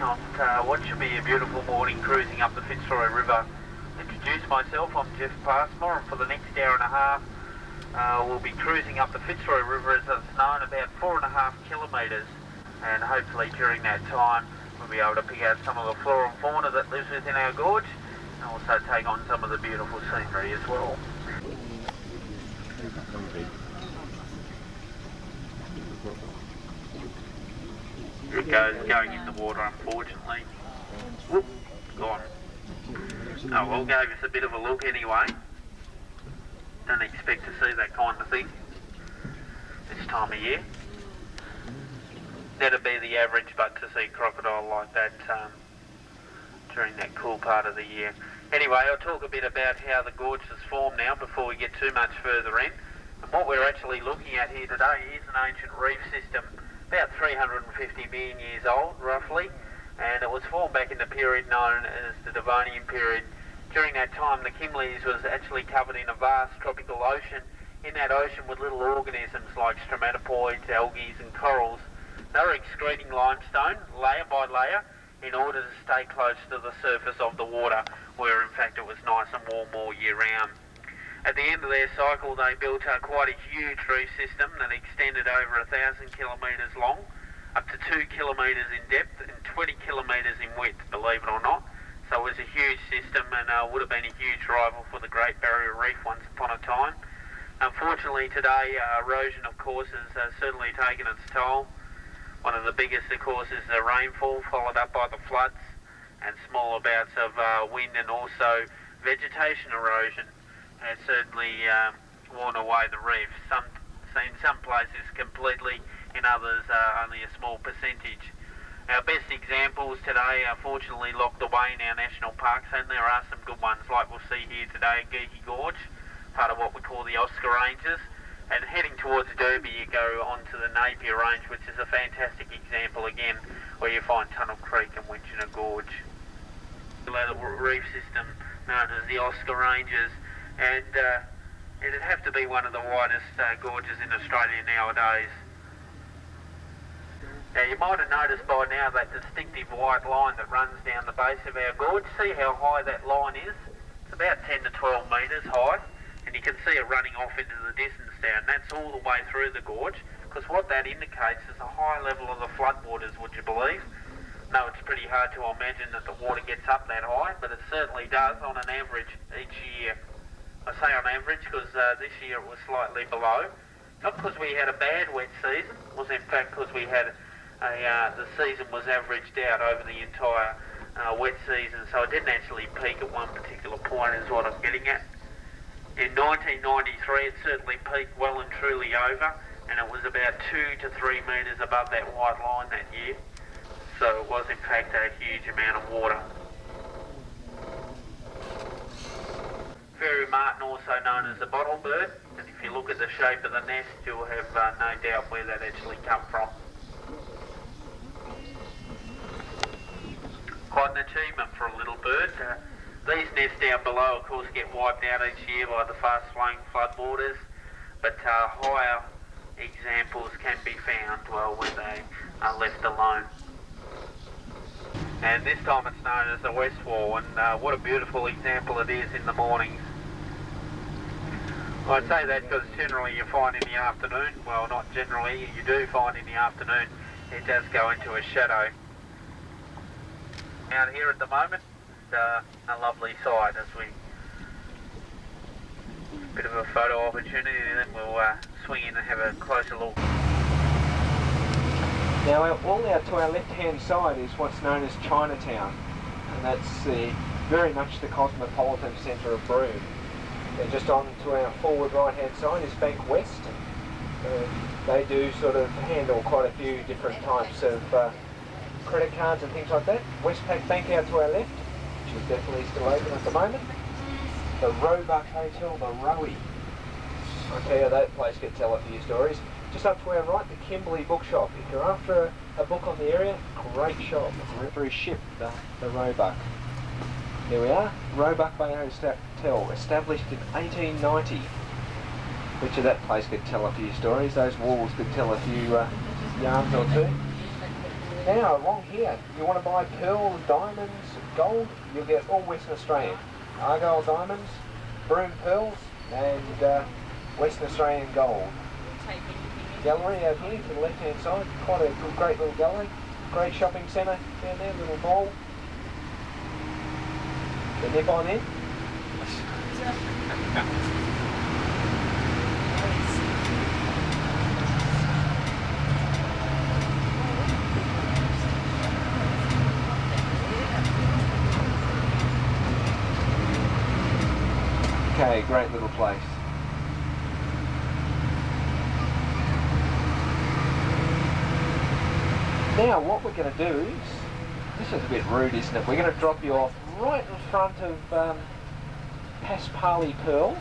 on what should be a beautiful morning cruising up the Fitzroy River. Introduce myself, I'm Jeff Passmore, and for the next hour and a half we'll be cruising up the Fitzroy River as it's known, about 4.5 kilometres, and hopefully during that time we'll be able to pick out some of the flora and fauna that lives within our gorge, and also take on some of the beautiful scenery as well. Here it goes, going in the water unfortunately. Whoop, gone. Oh well, gave us a bit of a look anyway. Don't expect to see that kind of thing this time of year. That'd be the average, but to see crocodile like that during that cool part of the year. Anyway, I'll talk a bit about how the gorge has formed now before we get too much further in. And what we're actually looking at here today is an ancient reef system, about 350 million years old, roughly, and it was formed back in the period known as the Devonian period. During that time, the Kimleys was actually covered in a vast tropical ocean. In that ocean were little organisms like stromatophoids, algae and corals. They were excreting limestone, layer by layer, in order to stay close to the surface of the water, where in fact it was nice and warm all year round. At the end of their cycle, they built quite a huge reef system that extended over 1,000 kilometres long, up to 2 kilometres in depth and 20 kilometres in width, believe it or not. So it was a huge system, and would have been a huge rival for the Great Barrier Reef once upon a time. Unfortunately today, erosion of course has certainly taken its toll. One of the biggest of course is the rainfall, followed up by the floods and smaller bouts of wind, and also vegetation erosion has certainly worn away the reef. In some places completely, in others only a small percentage. Our best examples today are fortunately locked away in our national parks, and there are some good ones like we'll see here today at Geikie Gorge, part of what we call the Oscar Ranges. And heading towards Derby you go onto the Napier Range, which is a fantastic example again, where you find Tunnel Creek and Winchina Gorge. The reef system known as the Oscar Ranges, and it'd have to be one of the widest gorges in Australia nowadays. Now you might have noticed by now that distinctive white line that runs down the base of our gorge. See how high that line is? It's about 10 to 12 metres high, and you can see it running off into the distance down. That's all the way through the gorge, because what that indicates is a high level of the floodwaters, would you believe? No, it's pretty hard to imagine that the water gets up that high, but it certainly does on an average each year. I say on average because this year it was slightly below. Not because we had a bad wet season, it was in fact because we had the season was averaged out over the entire wet season, so it didn't actually peak at one particular point is what I'm getting at. In 1993 it certainly peaked well and truly over, and it was about 2 to 3 metres above that white line that year. So it was in fact a huge amount of water. Fairy martin, also known as the bottle bird, and if you look at the shape of the nest you'll have no doubt where that actually come from. Quite an achievement for a little bird. These nests down below of course get wiped out each year by the fast flowing floodwaters, but higher examples can be found when they are left alone. And this time it's known as the West Wall, and what a beautiful example it is in the mornings. I say that because generally you find in the afternoon, well not generally, you do find in the afternoon, it does go into a shadow. Out here at the moment, a lovely sight as we, bit of a photo opportunity, and then we'll swing in and have a closer look. Now all out to our left hand side is what's known as Chinatown, and that's very much the cosmopolitan centre of Broome. And just on to our forward right hand side is Bank West. They do sort of handle quite a few different types of credit cards and things like that. Westpac Bank out to our left, which is definitely still open at the moment. The Roebuck Hotel, the Rowie. I'll tell you, that place could tell a few stories. Just up to our right, the Kimberley Bookshop. If you're after a book on the area, great shop. For his ship, the Roebuck. Here we are, Roebuck Bay Hotel, established in 1890. Which of that place could tell a few stories. Those walls could tell a few yarns or two. Now along here, you want to buy pearls, diamonds, gold, you'll get all Western Australian. Argyle diamonds, Broome pearls, and Western Australian gold. Gallery out here to the left hand side, quite a great little gallery. Great shopping centre down there, little mall. The nip on in. Okay, great little place. Now what we're going to do is, this is a bit rude isn't it, we're going to drop you off right in front of Paspali Pearls.